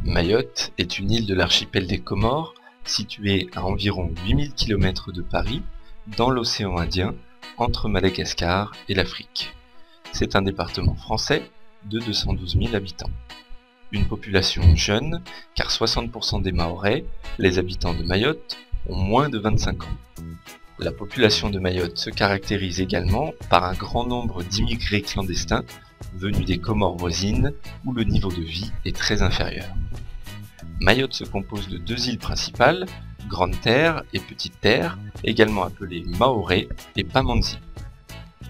Mayotte est une île de l'archipel des Comores, située à environ 8000 km de Paris, dans l'océan Indien, entre Madagascar et l'Afrique. C'est un département français de 212 000 habitants. Une population jeune, car 60% des Mahorais, les habitants de Mayotte, ont moins de 25 ans. La population de Mayotte se caractérise également par un grand nombre d'immigrés clandestins venus des Comores voisines où le niveau de vie est très inférieur. Mayotte se compose de deux îles principales, Grande Terre et Petite Terre, également appelées Maoré et Pamandzi.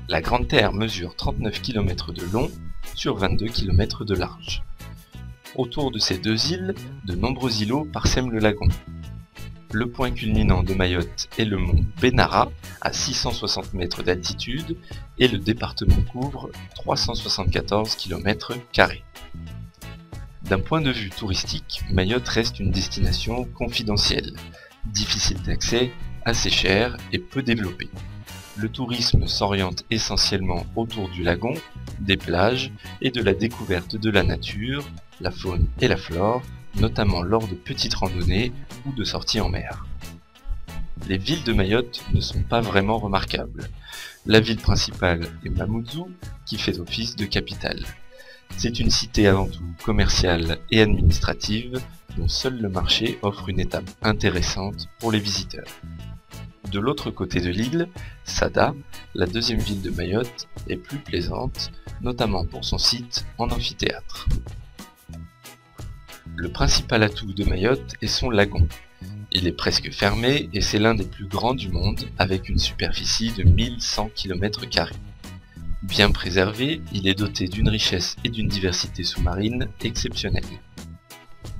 La Grande Terre mesure 39 km de long sur 22 km de large. Autour de ces deux îles, de nombreux îlots parsèment le lagon. Le point culminant de Mayotte est le mont Benara, à 660 mètres d'altitude, et le département couvre 374 km². D'un point de vue touristique, Mayotte reste une destination confidentielle, difficile d'accès, assez chère et peu développée. Le tourisme s'oriente essentiellement autour du lagon, des plages et de la découverte de la nature, la faune et la flore, notamment lors de petites randonnées ou de sorties en mer. Les villes de Mayotte ne sont pas vraiment remarquables. La ville principale est Mamoudzou, qui fait office de capitale. C'est une cité avant tout commerciale et administrative, dont seul le marché offre une étape intéressante pour les visiteurs. De l'autre côté de l'île, Sada, la deuxième ville de Mayotte, est plus plaisante, notamment pour son site en amphithéâtre. Le principal atout de Mayotte est son lagon. Il est presque fermé et c'est l'un des plus grands du monde avec une superficie de 1100 km². Bien préservé, il est doté d'une richesse et d'une diversité sous-marine exceptionnelles.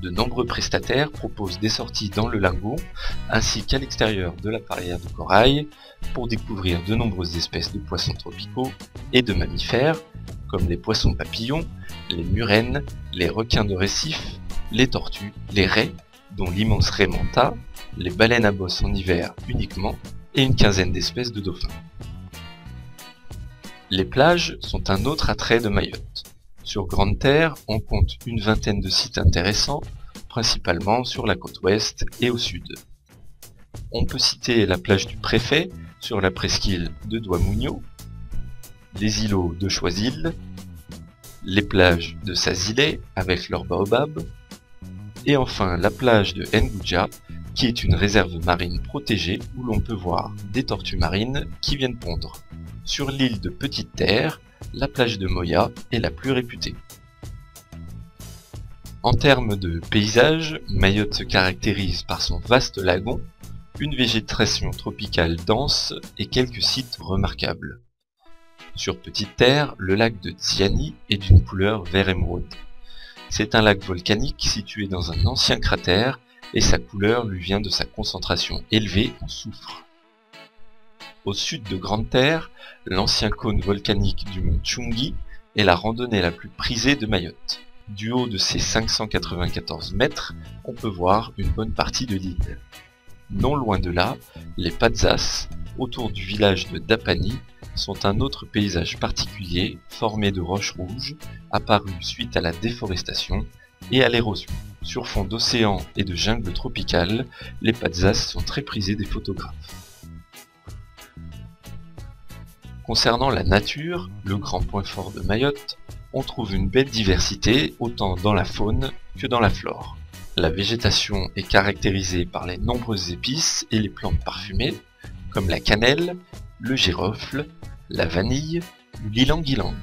De nombreux prestataires proposent des sorties dans le lagon ainsi qu'à l'extérieur de la barrière de corail pour découvrir de nombreuses espèces de poissons tropicaux et de mammifères comme les poissons papillons, les murènes, les requins de récif, les tortues, les raies, dont l'immense raie manta, les baleines à bosse en hiver uniquement, et une quinzaine d'espèces de dauphins. Les plages sont un autre attrait de Mayotte. Sur Grande Terre, on compte une vingtaine de sites intéressants, principalement sur la côte ouest et au sud. On peut citer la plage du Préfet, sur la presqu'île de Douamougno, les îlots de Choisil, les plages de Sazilé avec leurs baobabs, et enfin la plage de Nguja, qui est une réserve marine protégée où l'on peut voir des tortues marines qui viennent pondre. Sur l'île de Petite Terre, la plage de Moya est la plus réputée. En termes de paysage, Mayotte se caractérise par son vaste lagon, une végétation tropicale dense et quelques sites remarquables. Sur Petite Terre, le lac de Tsiani est d'une couleur vert émeraude. C'est un lac volcanique situé dans un ancien cratère et sa couleur lui vient de sa concentration élevée en soufre. Au sud de Grande Terre, l'ancien cône volcanique du mont Tchungi est la randonnée la plus prisée de Mayotte. Du haut de ses 594 mètres, on peut voir une bonne partie de l'île. Non loin de là, les Padzas, autour du village de Dapani, sont un autre paysage particulier formé de roches rouges, apparues suite à la déforestation et à l'érosion. Sur fond d'océan et de jungle tropicale, les Padzas sont très prisés des photographes. Concernant la nature, le grand point fort de Mayotte, on trouve une belle diversité autant dans la faune que dans la flore. La végétation est caractérisée par les nombreuses épices et les plantes parfumées, comme la cannelle, le girofle, la vanille ou l'ylang-ylang.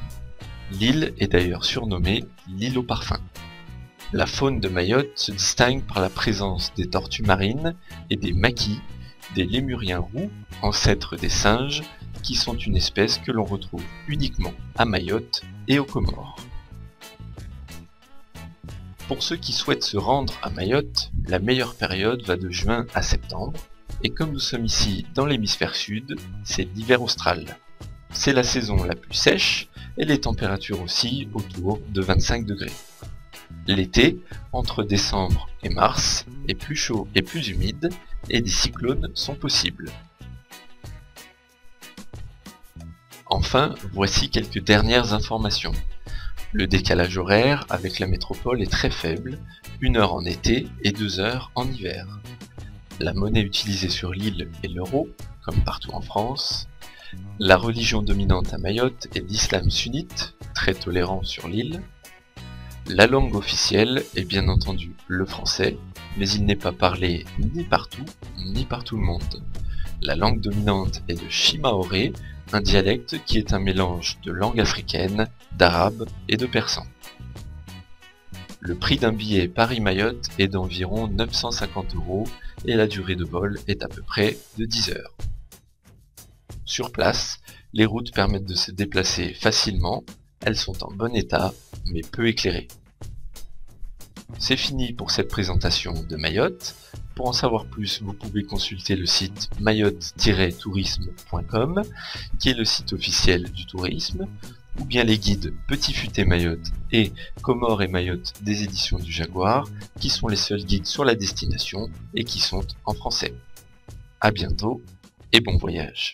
L'île est d'ailleurs surnommée l'île au parfum. La faune de Mayotte se distingue par la présence des tortues marines et des maquis, des lémuriens roux, ancêtres des singes, qui sont une espèce que l'on retrouve uniquement à Mayotte et aux Comores. Pour ceux qui souhaitent se rendre à Mayotte, la meilleure période va de juin à septembre, et comme nous sommes ici dans l'hémisphère sud, c'est l'hiver austral. C'est la saison la plus sèche, et les températures aussi autour de 25 degrés. L'été, entre décembre et mars, est plus chaud et plus humide, et des cyclones sont possibles. Enfin, voici quelques dernières informations. Le décalage horaire avec la métropole est très faible, 1 heure en été et 2 heures en hiver. La monnaie utilisée sur l'île est l'euro, comme partout en France. La religion dominante à Mayotte est l'islam sunnite, très tolérant sur l'île. La langue officielle est bien entendu le français, mais il n'est pas parlé ni partout, ni par tout le monde. La langue dominante est le shimaoré, un dialecte qui est un mélange de langue africaine, d'arabe et de persan. Le prix d'un billet Paris-Mayotte est d'environ 950 € et la durée de vol est à peu près de 10 heures. Sur place, les routes permettent de se déplacer facilement, elles sont en bon état, mais peu éclairées. C'est fini pour cette présentation de Mayotte. Pour en savoir plus, vous pouvez consulter le site mayotte-tourisme.com, qui est le site officiel du tourisme, ou bien les guides Petit Futé Mayotte et Comores et Mayotte des éditions du Jaguar, qui sont les seuls guides sur la destination et qui sont en français. A bientôt et bon voyage.